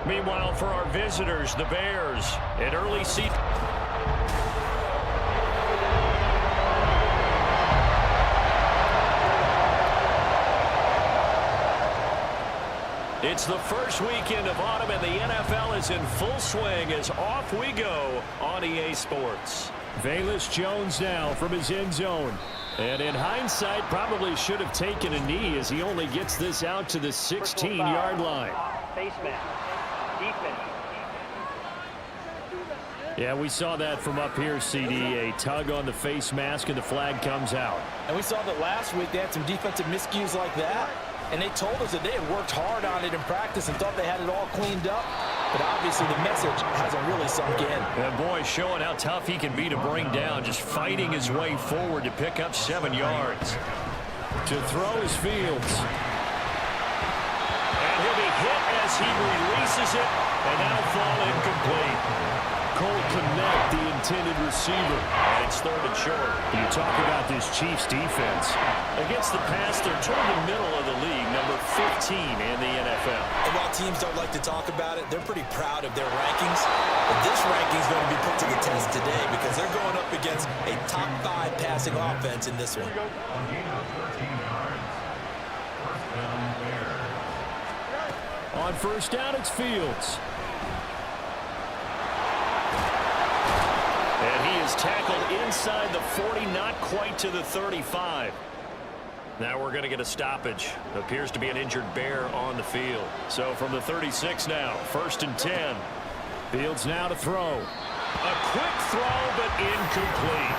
Meanwhile, for our visitors, the Bears, an early season. It's the first weekend of autumn, and the NFL is in full swing as off we go on EA Sports. Velus Jones now from his end zone. And in hindsight, probably should have taken a knee as he only gets this out to the 16-yard line. Face mask. Defense. Yeah, we saw that from up here, CD. A tug on the face mask, and the flag comes out. And we saw that last week they had some defensive miscues like that. And they told us that they had worked hard on it in practice and thought they had it all cleaned up. But obviously the message hasn't really sunk in. And boy, showing how tough he can be to bring down, just fighting his way forward to pick up 7 yards. To throw is Fields. And he'll be hit as he releases it, and that'll fall incomplete. Cole Kmet, the intended receiver. And it's 3rd and short. You talk about this Chiefs defense. Against the pass, they're toward the middle of the league, number 15 in the NFL. And while teams don't like to talk about it, they're pretty proud of their rankings. But this ranking is going to be put to the test today because they're going up against a top 5 passing offense in this one. On first down, it's Fields. And he is tackled inside the 40, not quite to the 35. Now we're going to get a stoppage. Appears to be an injured Bear on the field. So from the 36 now, 1st and 10. Fields now to throw. A quick throw, but incomplete.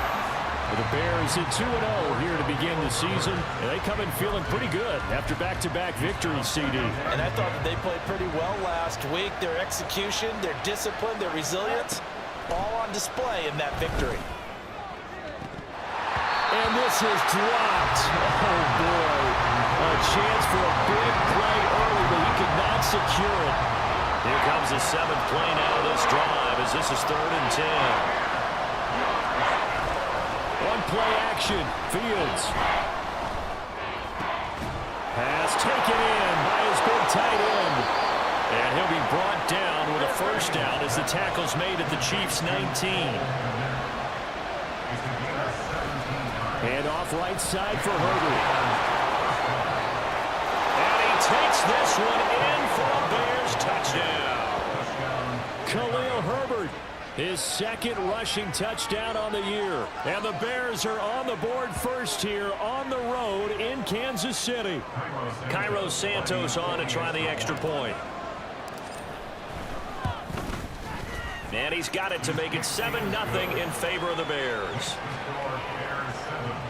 The Bears at 2-0 here to begin the season. And they come in feeling pretty good after back-to-back victories, CD. And I thought that they played pretty well last week. Their execution, their discipline, their resilience, all on display in that victory. And this is dropped. Oh, boy. A chance for a big play early, but he could not secure it. Here comes the 7th play now of this drive as this is 3rd and 10. One play action. Fields. Pass taken in by his big tight end. And he'll be brought down with a 1st down as the tackle's made at the Chiefs' 19. And off right side for Herbert. And he takes this one in for a Bears touchdown. Khalil Herbert, his 2nd rushing touchdown on the year. And the Bears are on the board first here on the road in Kansas City. Cairo Santos on to try the extra point. And he's got it to make it 7-0 in favor of the Bears.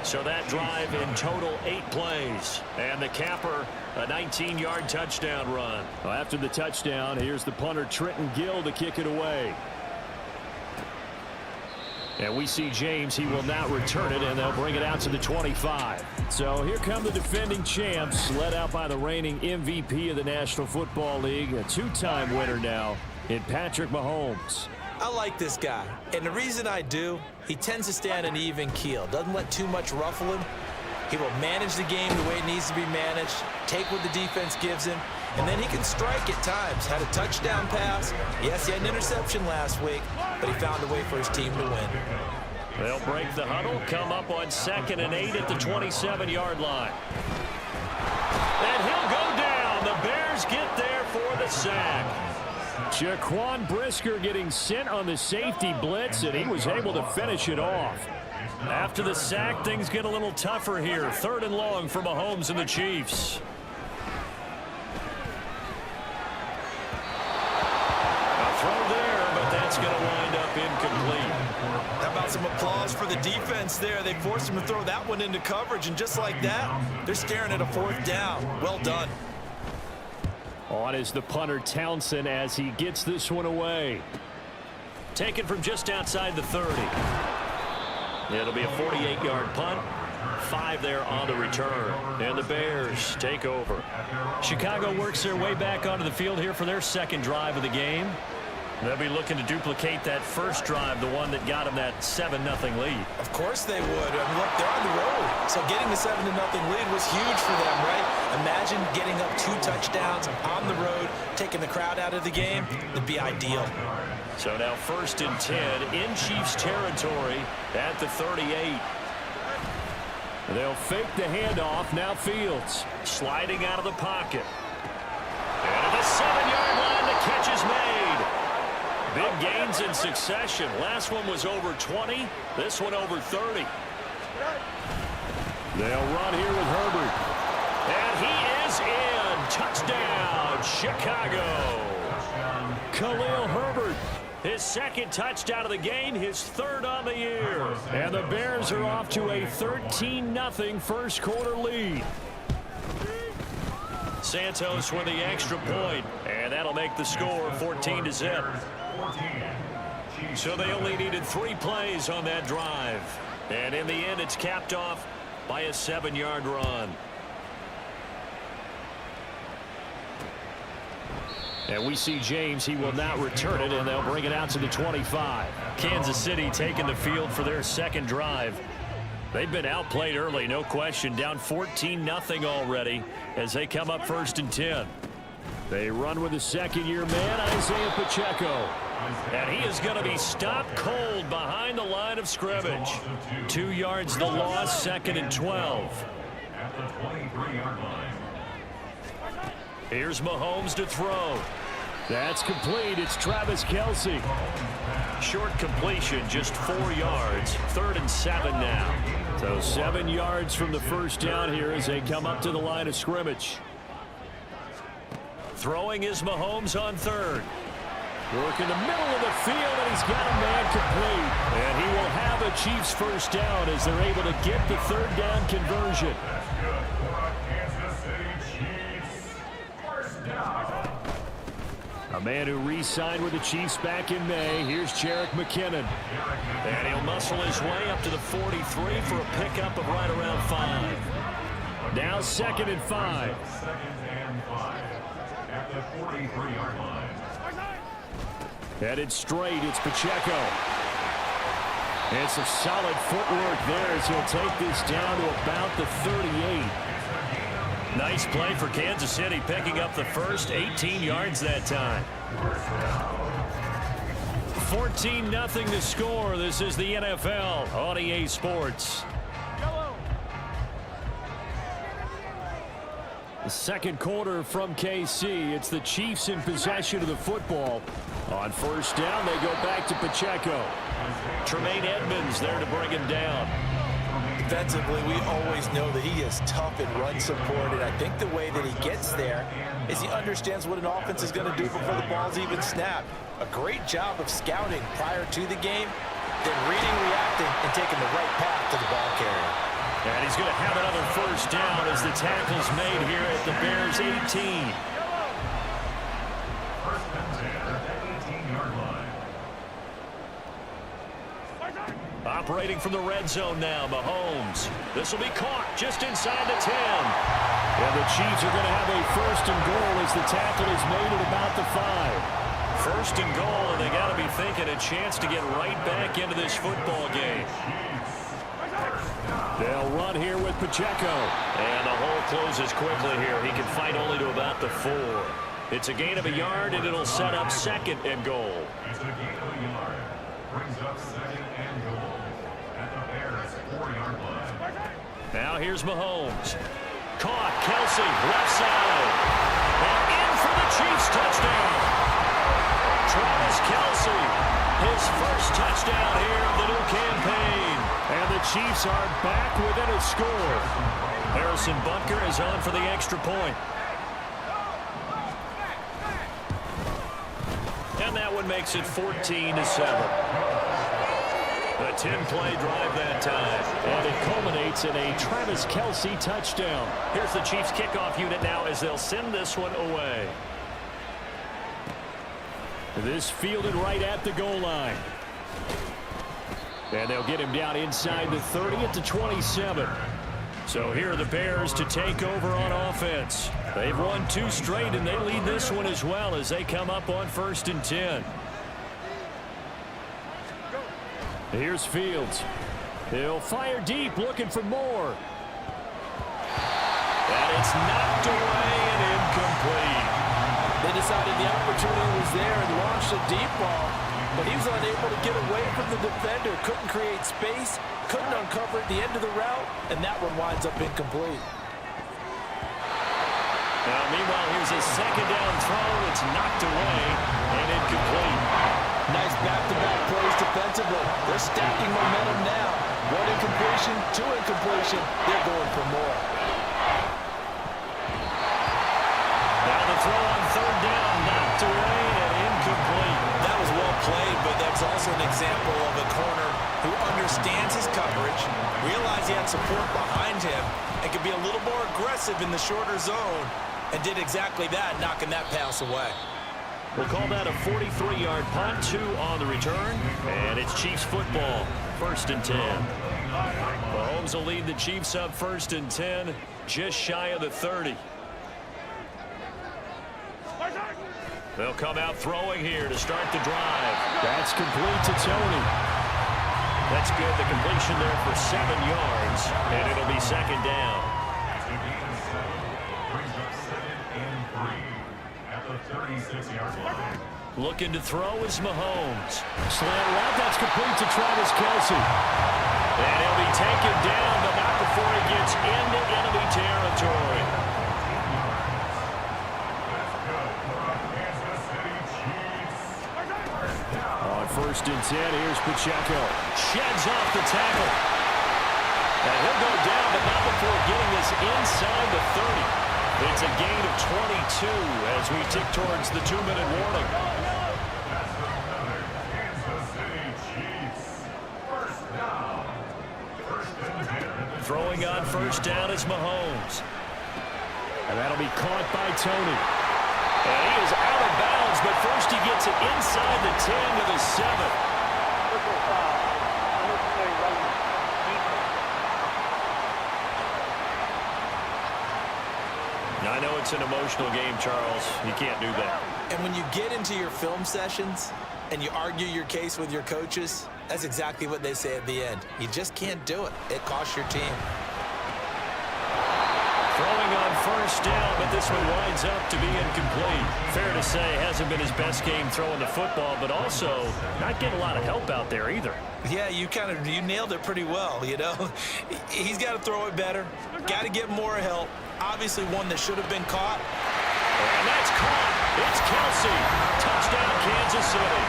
So that drive in total 8 plays. And the capper, a 19-yard touchdown run. Well, after the touchdown, here's the punter Trenton Gill to kick it away. And we see James. He will not return it, and they'll bring it out to the 25. So here come the defending champs, led out by the reigning MVP of the National Football League, a 2-time winner now in Patrick Mahomes. I like this guy, and the reason I do, he tends to stay on an even keel, doesn't let too much ruffle him. He will manage the game the way it needs to be managed, take what the defense gives him, and then he can strike at times. Had a touchdown pass. Yes, he had an interception last week, but he found a way for his team to win. They'll break the huddle, come up on 2nd and 8 at the 27-yard line. And he'll go down. The Bears get there for the sack. Jaquan Brisker getting sent on the safety blitz, and he was able to finish it off. After the sack, things get a little tougher here. 3rd and long for Mahomes and the Chiefs. A throw there, but that's going to wind up incomplete. How about some applause for the defense there? They forced him to throw that one into coverage, and just like that, they're staring at a 4th down. Well done. On is the punter Townsend as he gets this one away. Taken from just outside the 30. It'll be a 48-yard punt. 5 there on the return. And the Bears take over. Chicago works their way back onto the field here for their 2nd drive of the game. They'll be looking to duplicate that first drive, the one that got them that 7-0 lead. Of course they would. I mean, look, they're on the road. So getting the 7-0 lead was huge for them, right? Imagine getting up 2 touchdowns on the road, taking the crowd out of the game. It'd be ideal. So now 1st and 10 in Chiefs territory at the 38. They'll fake the handoff. Now Fields sliding out of the pocket. And at the 7-yard line, the catch is made. Big gains in succession. Last one was over 20. This one over 30. They'll run here with Herbert. And he is in. Touchdown, Chicago. Khalil Herbert. His 2nd touchdown of the game, his 3rd on the year. And the Bears are off to a 13-0 first quarter lead. Santos with the extra point, and that'll make the score 14-0. So they only needed 3 plays on that drive. And in the end, it's capped off by a 7-yard run. And we see James. He will not return it, and they'll bring it out to the 25. Kansas City taking the field for their 2nd drive. They've been outplayed early, no question. Down 14-0 already as they come up 1st and 10. They run with the 2nd-year man, Isaiah Pacheco. And he is going to be stopped cold behind the line of scrimmage. 2 yards the loss, 2nd and 12. At the 23-yard line. Here's Mahomes to throw. That's complete. It's Travis Kelce. Short completion, just 4 yards. 3rd and 7 now. So 7 yards from the first down here as they come up to the line of scrimmage. Throwing is Mahomes on 3rd. Work in the middle of the field, and he's got a man complete. And he will have a Chiefs first down as they're able to get the 3rd down conversion. A man who re-signed with the Chiefs back in May. Here's Jerick McKinnon. And he'll muscle his way up to the 43 for a pickup of right around 5. Now 2nd and 5. At the 43-yard line. Headed straight, it's Pacheco. And some solid footwork there as he'll take this down to about the 38. Nice play for Kansas City, picking up the first, 18 yards that time. 14-0 to score. This is the NFL on EA Sports. The 2nd quarter from KC. It's the Chiefs in possession of the football. On 1st down, they go back to Pacheco. Tremaine Edmonds there to bring him down. Defensively, we always know that he is tough and run supported. I think the way that he gets there is he understands what an offense is going to do before the ball's even snapped. A great job of scouting prior to the game, then reading, reacting, and taking the right path to the ball carrier. And he's going to have another first down as the tackle's made here at the Bears' 18. First and 10 at the 18-yard line. Operating from the red zone now, Mahomes. This will be caught just inside the 10. And the Chiefs are going to have a 1st and goal as the tackle is made at about the 5. 1st and goal, and they got to be thinking a chance to get right back into this football game. They'll run here with Pacheco. And the hole closes quickly here. He can fight only to about the 4. It's a gain of a yard, and it'll set up 2nd and goal. It's a gain of a yard. Brings up 2nd and goal at the Bears' 4-yard line. Now here's Mahomes. Caught, Kelce, left side. And in for the Chiefs touchdown. Travis Kelce, his first touchdown here of the new campaign. And the Chiefs are back within a score. Harrison Butker is on for the extra point. And that one makes it 14-7. A 10-play drive that time. And it culminates in a Travis Kelce touchdown. Here's the Chiefs kickoff unit now as they'll send this one away. This fielded right at the goal line. And they'll get him down inside the 30 at the 27. So here are the Bears to take over on offense. They've won 2 straight, and they lead this one as well as they come up on 1st and 10. Here's Fields. He'll fire deep, looking for more. And it's knocked away and incomplete. They decided the opportunity was there and launched a deep ball, but he was unable to get away from the defender, couldn't create space, couldn't uncover at the end of the route, and that one winds up incomplete. Now, meanwhile, here's a second down throw. It's knocked away and incomplete. Nice back-to-back plays defensively. They're stacking momentum now. One incompletion, two incompletion. They're going for more. Now the throw on third down, knocked away and incomplete. That was well played, but that's also an example of a corner who understands his coverage, realized he had support behind him, and could be a little more aggressive in the shorter zone, and did exactly that, knocking that pass away. We'll call that a 43-yard punt, 2 on the return, and it's Chiefs football, 1st and 10. Mahomes will lead the Chiefs up 1st and 10, just shy of the 30. They'll come out throwing here to start the drive. That's complete to Tony. That's good. The completion there for 7 yards, and it'll be 2nd down. Brings up 2nd and 3 at the 36-yard line. Looking to throw is Mahomes. Slant route, that's complete to Travis Kelce. And he'll be taken down, but not before he gets into enemy territory. On 1st and 10, here's Pacheco. Sheds off the tackle. And he'll go down, but not before getting this inside the 30. It's a gain of 22 as we tick towards the 2-minute warning. Throwing on 1st down is Mahomes. And that'll be caught by Tony. And he is out of bounds, but first he gets it inside the 10 to the 7. I know it's an emotional game, Charles. You can't do that. And when you get into your film sessions and you argue your case with your coaches, that's exactly what they say at the end. You just can't do it. It costs your team. Throwing on 1st down, but this one winds up to be incomplete. Fair to say, hasn't been his best game throwing the football, but also not getting a lot of help out there either. Yeah, you nailed it pretty well, you know. He's got to throw it better. Got to get more help. Obviously one that should have been caught. And that's caught. It's Kelce. Touchdown, Kansas City.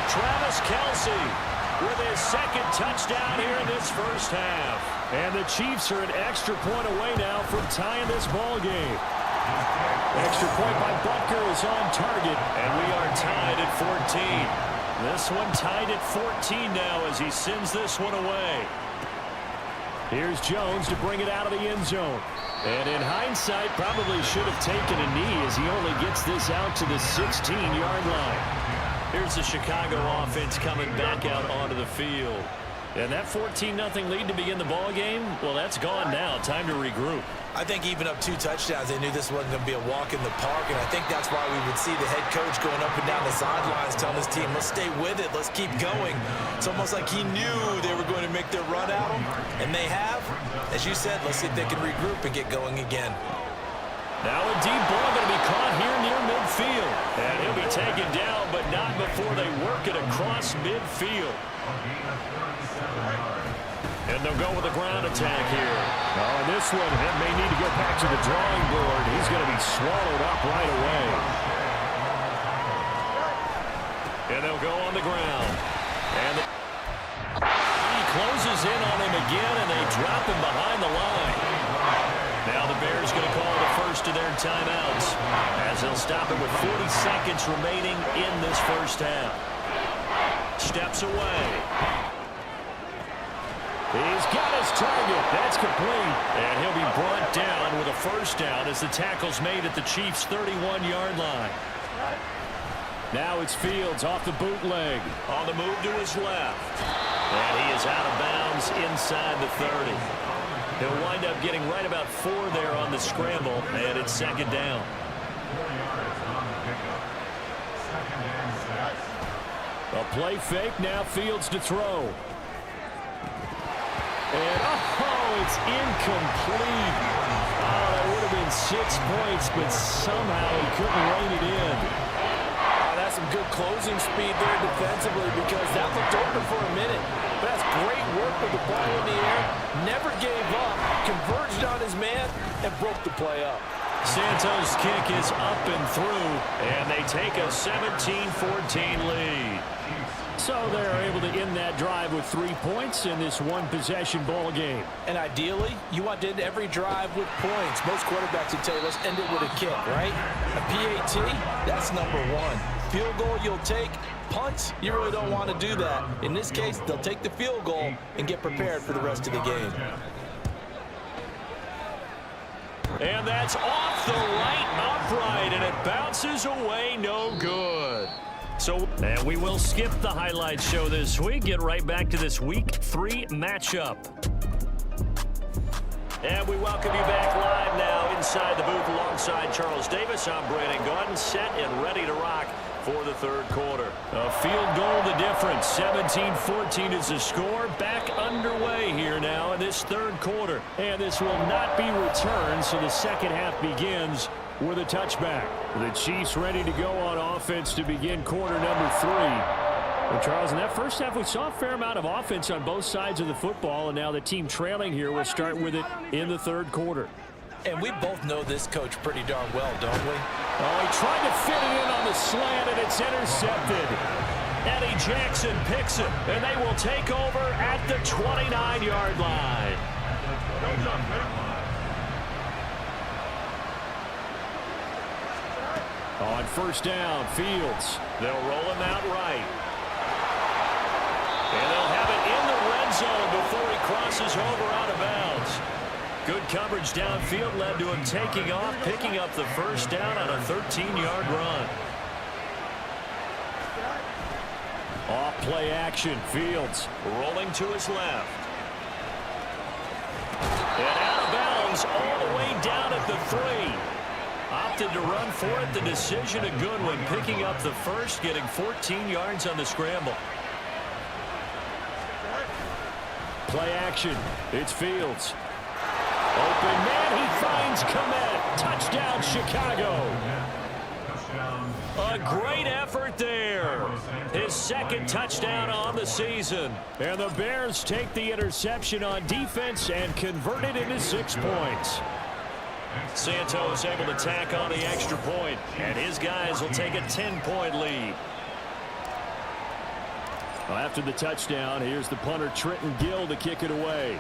Travis Kelce with his 2nd touchdown here in this 1st half. And the Chiefs are an extra point away now from tying this ball game. Extra point by Butker is on target, and we are tied at 14. This one tied at 14 now as he sends this one away. Here's Jones to bring it out of the end zone. And in hindsight, probably should have taken a knee as he only gets this out to the 16-yard line. Here's the Chicago offense coming back out onto the field. And that 14-0 lead to begin the ball game, well, that's gone now. Time to regroup. I think even up 2 touchdowns, they knew this wasn't going to be a walk in the park, and I think that's why we would see the head coach going up and down the sidelines telling his team, let's stay with it, let's keep going. It's almost like he knew they were going to make their run at him, and they have. As you said, let's see if they can regroup and get going again. Now a deep ball going to be caught here near midfield. And he'll be taken down, but not before they work it across midfield. And they'll go with a ground attack here. Oh, and this one, it may need to go back to the drawing board. He's going to be swallowed up right away. And they'll go on the ground. And he closes in on him again, and they drop him behind the line. Now the Bears going to call the first of their timeouts as they'll stop it with 40 seconds remaining in this 1st half. Steps away. He's got his target. That's complete. And he'll be brought down with a 1st down as the tackle's made at the Chiefs' 31-yard line. Now it's Fields off the bootleg. On the move to his left. And he is out of bounds inside the 30. He'll wind up getting right about 4 there on the scramble, and it's 2nd down. A play fake, now Fields to throw. And, oh, it's incomplete. Oh, that would have been 6 points, but somehow he couldn't rein it in. That's some good closing speed there defensively because that looked open for a minute. But that's great work with the ball in the air. Never gave up, converged on his man, and broke the play up. Santos' kick is up and through, and they take a 17-14 lead. So they're able to end that drive with 3 points in this one-possession ball game. And ideally, you want to end every drive with points. Most quarterbacks would tell you, let's end it with a kick, right? A PAT, that's number one. Field goal you'll take. Punts, you really don't want to do that. In this case, they'll take the field goal and get prepared for the rest of the game. And that's off the right upright, and it bounces away, no good. And we will skip the highlights show this week. Get right back to this Week 3 matchup. And we welcome you back live now inside the booth alongside Charles Davis. I'm Brandon Gaudin, set and ready to rock for the third quarter. A field goal the difference. 17-14 is the score. Back underway here now in this third quarter. And this will not be returned, so the second half begins with a touchback. The Chiefs ready to go on offense to begin quarter number 3. Well, Charles, in that first half, we saw a fair amount of offense on both sides of the football, and now the team trailing here will start with it in the third quarter. And we both know this coach pretty darn well, don't we? Oh, he tried to fit it in on the slant, and it's intercepted. Eddie Jackson picks it, and they will take over at the 29-yard line. On first down, Fields. They'll roll him out right. And they'll have it in the red zone before he crosses over out of bounds. Good coverage downfield led to him taking off, picking up the first down on a 13-yard run. Off play action, Fields rolling to his left. And out of bounds all the way down at the 3. Opted to run for it. The decision a good one, picking up the first, getting 14 yards on the scramble. Play action. It's Fields. Open man. He finds Komet. Touchdown, Chicago. A great effort there. His second touchdown on the season. And the Bears take the interception on defense and convert it into 6 points. Santos able to tack on the extra point, and his guys will take a 10-point lead. Well, after the touchdown, here's the punter Trenton Gill to kick it away.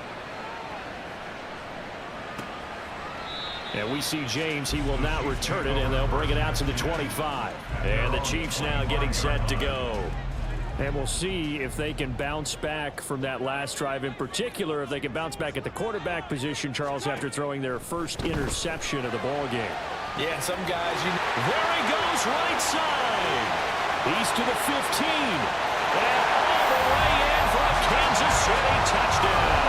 And we see James. He will not return it, and they'll bring it out to the 25. And the Chiefs now getting set to go. And we'll see if they can bounce back from that last drive, in particular, if they can bounce back at the quarterback position, Charles, after throwing their first interception of the ballgame. Yeah, some guys, you know. There he goes, right side. He's to the 15. And all the way in for a Kansas City touchdown.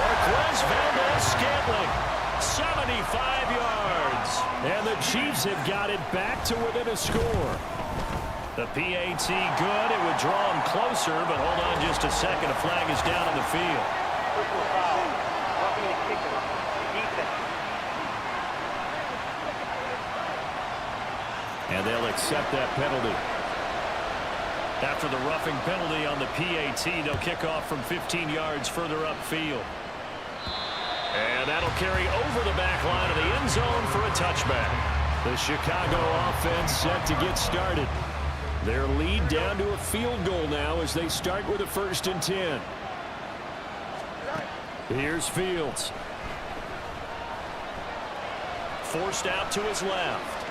Marquez Valdez-Scantling, 75 yards. And the Chiefs have got it back to within a score. The PAT good. It would draw him closer, but hold on just a second. A flag is down on the field. And they'll accept that penalty. After the roughing penalty on the PAT, they'll kick off from 15 yards further upfield. And that'll carry over the back line of the end zone for a touchback. The Chicago offense set to get started. Their lead down to a field goal now as they start with a 1st and 10. Here's Fields. Forced out to his left.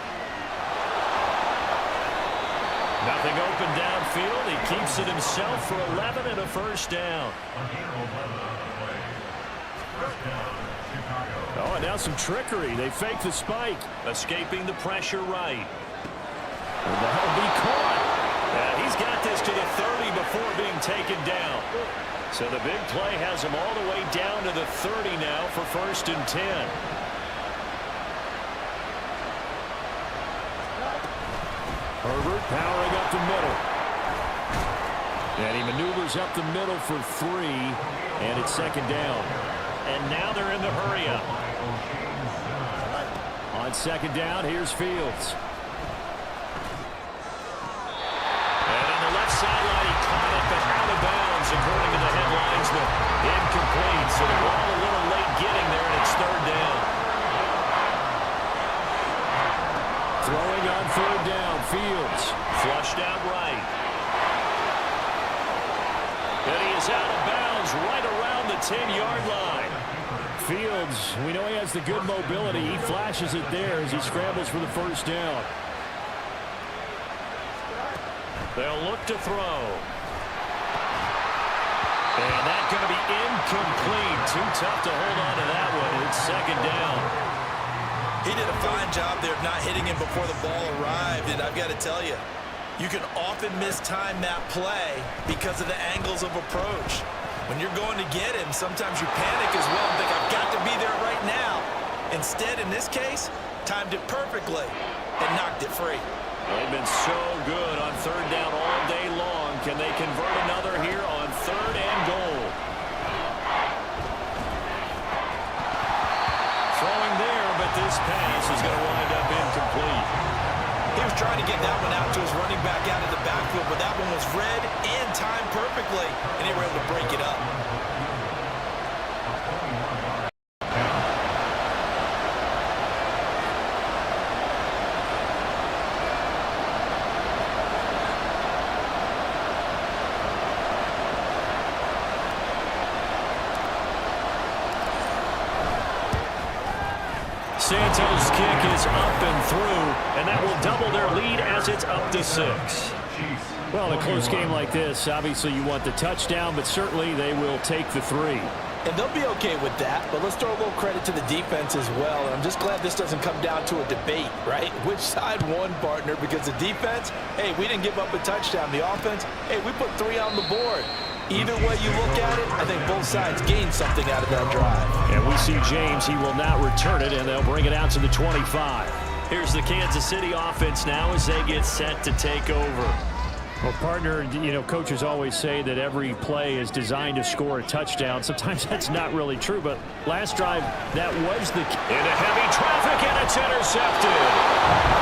Nothing open downfield. He keeps it himself for 11 and a first down. Oh, and now some trickery. They fake the spike. Escaping the pressure right. And that'll be caught. And he's got this to the 30 before being taken down. So the big play has him all the way down to the 30 now for 1st and 10. Herbert powering up the middle. And he maneuvers up the middle for 3, and it's second down. And now they're in the hurry up. On second down, here's Fields. And on the left sideline, he caught it, but out of bounds, according to the headlinesman. Incomplete, so the ball a little late getting there, and it's third down. Throwing on third down, Fields. Flushed out right. And he is out of bounds right around the 10-yard line. Fields, we know he has the good mobility. He flashes it there as he scrambles for the first down. They'll look to throw. And that's going to be incomplete. Too tough to hold on to that one. It's second down. He did a fine job there of not hitting him before the ball arrived, and I've got to tell you, you can often mistime that play because of the angles of approach. When you're going to get him, sometimes you panic as well and think, I've got to be there right now. Instead, in this case, timed it perfectly and knocked it free. They've been so good on third down all day long. Can they convert another here on third and goal? Throwing there, but this pass is going to wind up incomplete. He was trying to get that one out to his running back out of the backfield, but that one was read and timed perfectly, and they were able to break it up. Santos' kick is up and through, and that will double their lead as it's up to 6. Well, in a close game like this, obviously you want the touchdown, but certainly they will take the 3. And they'll be okay with that, but let's throw a little credit to the defense as well. And I'm just glad this doesn't come down to a debate, right? Which side won, partner? Because the defense, hey, we didn't give up a touchdown. The offense, hey, we put 3 on the board. Either way you look at it, I think both sides gained something out of that drive. And we see James. He will not return it, and they'll bring it out to the 25. Here's the Kansas City offense now as they get set to take over. Well, partner, you know, coaches always say that every play is designed to score a touchdown. Sometimes that's not really true, but last drive, that was the key. Into heavy traffic, and it's intercepted.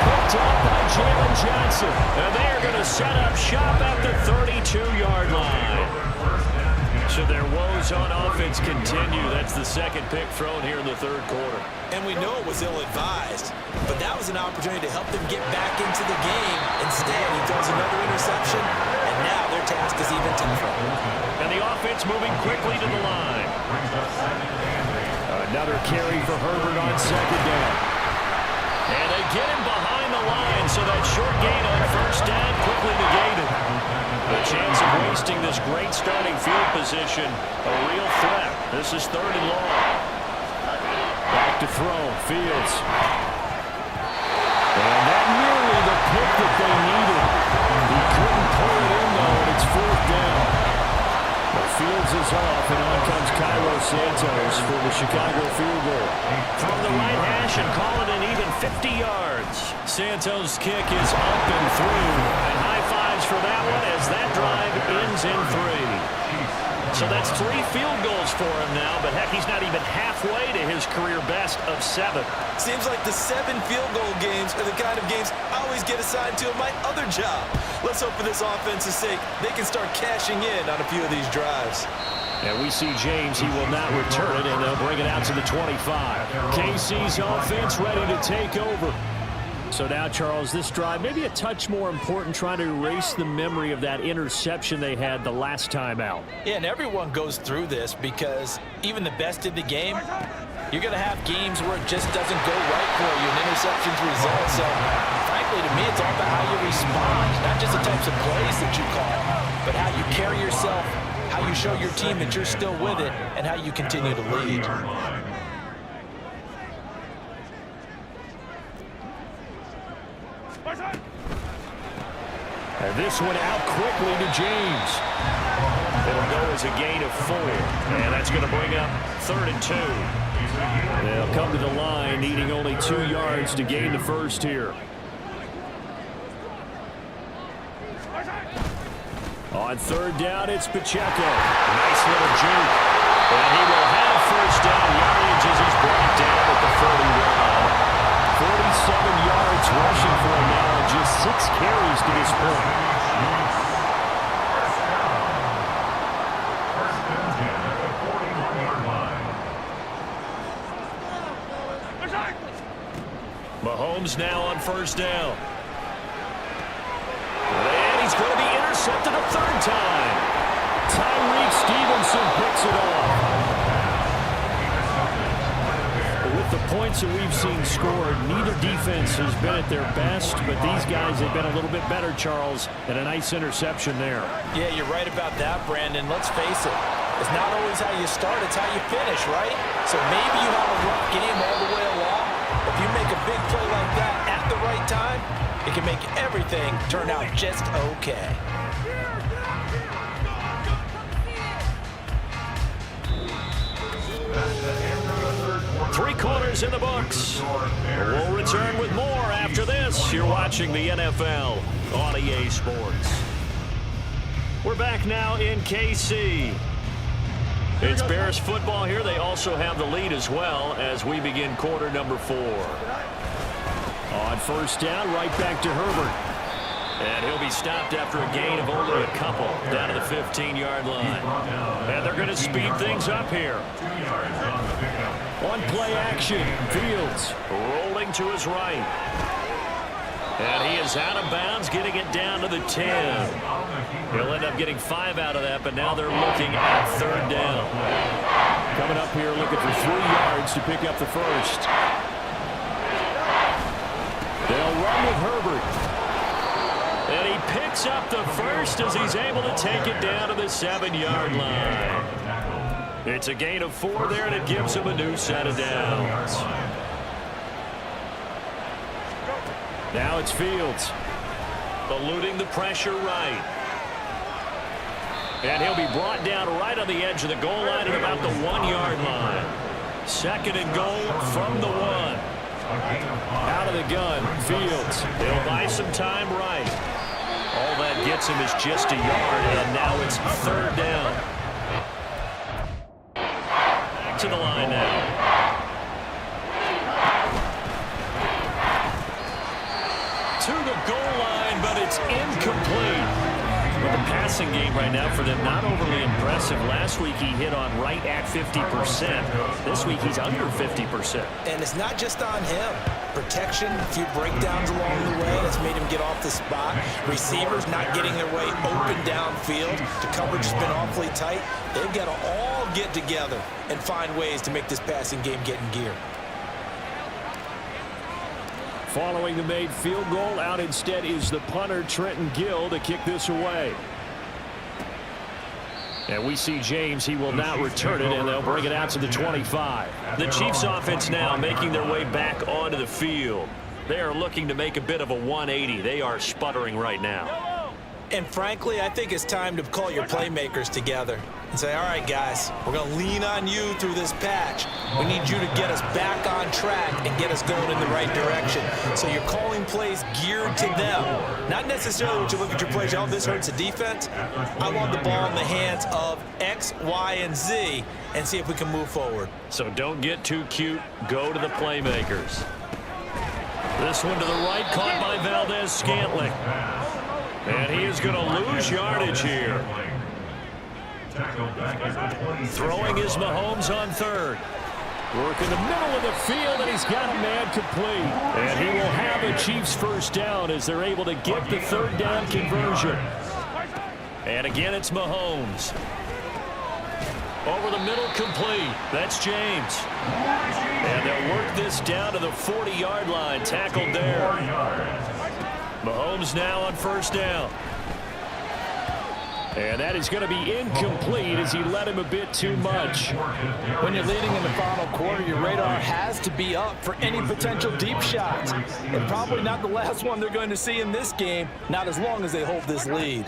Picked up by Jalen Johnson. And they are going to set up shop at the 32-yard line. So their woes on offense continue. That's the second pick thrown here in the third quarter. And we know it was ill-advised, but that was an opportunity to help them get back into the game. Instead, he throws another interception, and now their task is even tougher. And the offense moving quickly to the line. Another carry for Herbert on second down. And they get him behind the line, so that short gain on first down quickly negated. The chance of wasting this great starting field position, a real threat. This is third and long. Back to throw, Fields. And that nearly the pick that they needed. He couldn't pull it in, though, and it's fourth down. But Fields is off, and on comes Cairo Santos for the Chicago field goal. From the right hash and call it an even 50 yards. Santos' kick is up and through, and high fives for that one as that drive ends in 3. So that's 3 field goals for him now, but heck, he's not even halfway to his career best of 7. Seems like the 7 field goal games are the kind of games I always get assigned to in my other job. Let's hope for this offense's sake they can start cashing in on a few of these drives. And we see James. He will not return it, and they'll bring it out to the 25. KC's offense ready to take over. So now, Charles, this drive maybe a touch more important, trying to erase the memory of that interception they had the last time out. Yeah, and everyone goes through this because even the best in the game, you're going to have games where it just doesn't go right for you and interceptions result. So, frankly, to me, it's all about how you respond, not just the types of plays that you call, but how you carry yourself, how you show your team that you're still with it, and how you continue to lead. And this one out quickly to James. It'll go as a gain of 4. And that's going to bring up 3rd and 2. They'll come to the line, needing only 2 yards to gain the first here. On third down, it's Pacheco. Nice little juke. And he will have first down. Yardage as he's brought down at the 41. 47 yards rushing for him now, and just 6 carries to this point. Mahomes now on first down. And he's going to be intercepted a third time. Tyreek Stevenson picks it off. With the points that we've seen scored, neither defense has been at their best, but these guys have been a little bit better, Charles, and a nice interception there. Yeah, you're right about that, Brandon. Let's face it. It's not always how you start, it's how you finish, right? So maybe you have a rough game all the way along. If you make a big play like that at the right time, it can make everything turn out just okay. Three quarters in the books. We'll return with more after this. You're watching the NFL on EA Sports. We're back now in KC. It's Bears football here. They also have the lead as well as we begin quarter number 4. On first down, right back to Herbert. And he'll be stopped after a gain of only a couple down to the 15-yard line. And they're going to speed things up here. On play action, Fields rolling to his right. And he is out of bounds, getting it down to the 10. He'll end up getting 5 out of that, but now they're looking at third down. Coming up here looking for 3 yards to pick up the first. They'll run with Herbert. And he picks up the first as he's able to take it down to the 7-yard line. It's a gain of 4 there, and it gives him a new set of downs. Now it's Fields. Eluding the pressure right. And he'll be brought down right on the edge of the goal line at about the 1-yard line. 2nd and goal from the 1. Out of the gun, Fields. They'll buy some time right. All that gets him is just a yard, and now it's third down. Back to the line now. To the goal line, but it's incomplete. Well, the passing game right now for them, not overly impressive. Last week he hit on right at 50%. This week he's under 50%. And it's not just on him. Protection, a few breakdowns along the way that's made him get off the spot. Receivers not getting their way open downfield. The coverage has been awfully tight. They've got to all get together and find ways to make this passing game get in gear. Following the made field goal, out instead is the punter, Trenton Gill, to kick this away. And we see James. He will not return it, and they'll bring it out to the 25. The Chiefs offense now making their way back onto the field. They are looking to make a bit of a 180. They are sputtering right now. And frankly, I think it's time to call your playmakers together and say, all right, guys, we're going to lean on you through this patch. We need you to get us back on track and get us going in the right direction. So you're calling plays geared to them. Not necessarily when you look at your plays, oh, this hurts the defense. I want the ball in the hands of X, Y, and Z and see if we can move forward. So don't get too cute. Go to the playmakers. This one to the right, caught by Valdez-Scantling. And he is going to lose yardage here. Throwing is Mahomes on third. Work in the middle of the field, and he's got a man complete. And he will have a Chiefs first down as they're able to get the third down conversion. And again, it's Mahomes. Over the middle, complete. That's James. And they'll work this down to the 40-yard line. Tackled there. Mahomes now on first down. And that is going to be incomplete as he led him a bit too much. When you're leading in the final quarter, your radar has to be up for any potential deep shots. And probably not the last one they're going to see in this game, not as long as they hold this lead.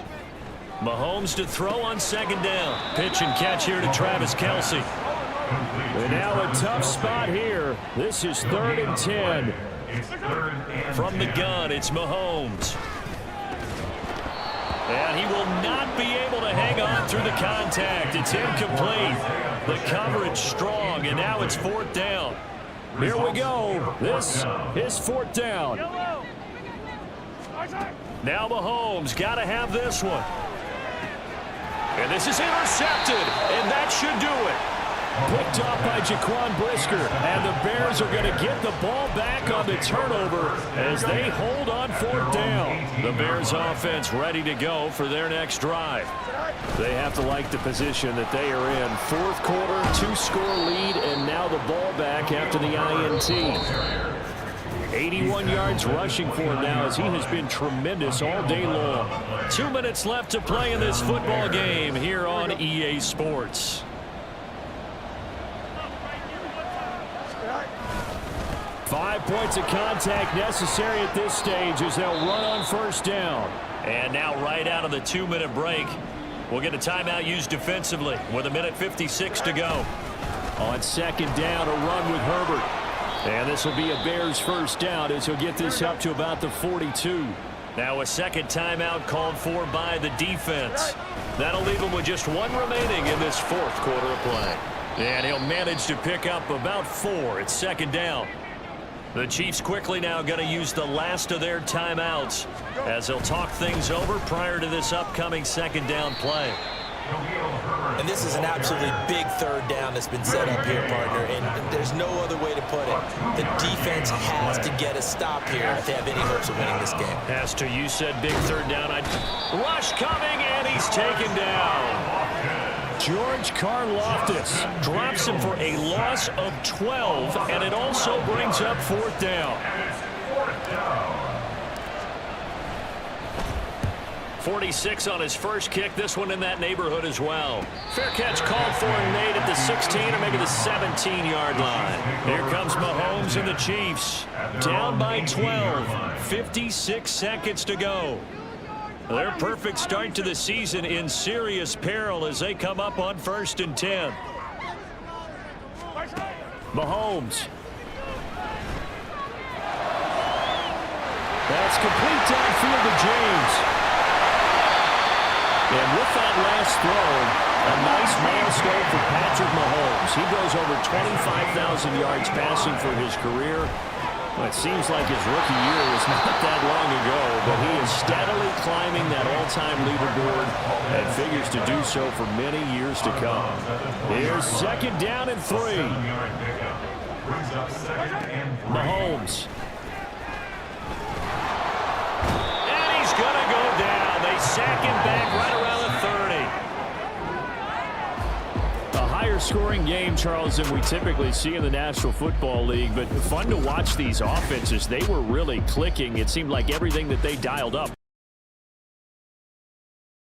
Mahomes to throw on second down. Pitch and catch here to Travis Kelce. And now a tough spot here. This is 3rd and 10. From the gun, it's Mahomes. And he will not be able to hang on through the contact. It's incomplete. The coverage strong, and now it's 4th down. Here we go. This is 4th down. Now Mahomes got to have this one. And this is intercepted, and that should do it. Picked off by Jaquan Brisker. And the Bears are going to get the ball back on the turnover as they hold on 4th down. The Bears offense ready to go for their next drive. They have to like the position that they are in. 4th quarter, 2-score lead, and now the ball back after the INT. 81 yards rushing for him now as he has been tremendous all day long. 2 minutes left to play in this football game here on EA Sports. Five points of contact necessary at this stage as they'll run on 1st down. And now right out of the 2-minute break, we'll get a timeout used defensively with 1:56 to go. On 2nd down, a run with Herbert. And this will be a Bears 1st down as he'll get this up to about the 42. Now a second timeout called for by the defense. That'll leave him with just 1 remaining in this 4th quarter of play. And he'll manage to pick up about 4 at 2nd down. The Chiefs quickly now going to use the last of their timeouts as they'll talk things over prior to this upcoming 2nd down play. And this is an absolutely big 3rd down that's been set up here, partner, and there's no other way to put it. The defense has to get a stop here if they have any hopes of winning this game. Has to. You said big 3rd down. Rush coming, and he's taken down. George Karlaftis Drops him for a loss of 12, and it also brings up 4th down. 46 on his first kick. This one in that neighborhood as well. Fair catch called for and made at the 16 or maybe the 17-yard line. Here comes Mahomes and the Chiefs. Down by 12. 56 seconds to go. Their perfect start to the season in serious peril as they come up on 1st and 10. Mahomes. That's complete downfield to James. And with that last throw, a nice milestone for Patrick Mahomes. He goes over 25,000 yards passing for his career. Well, it seems like his rookie year was not that long ago, but he is steadily climbing that all-time leaderboard and figures to do so for many years to come. Here's 2nd down and 3. Mahomes. And he's going to go down. They sack him back right around the 30. A higher scoring game, Charles, than we typically see in the National Football League, but fun to watch these offenses. They were really clicking. It seemed like everything that they dialed up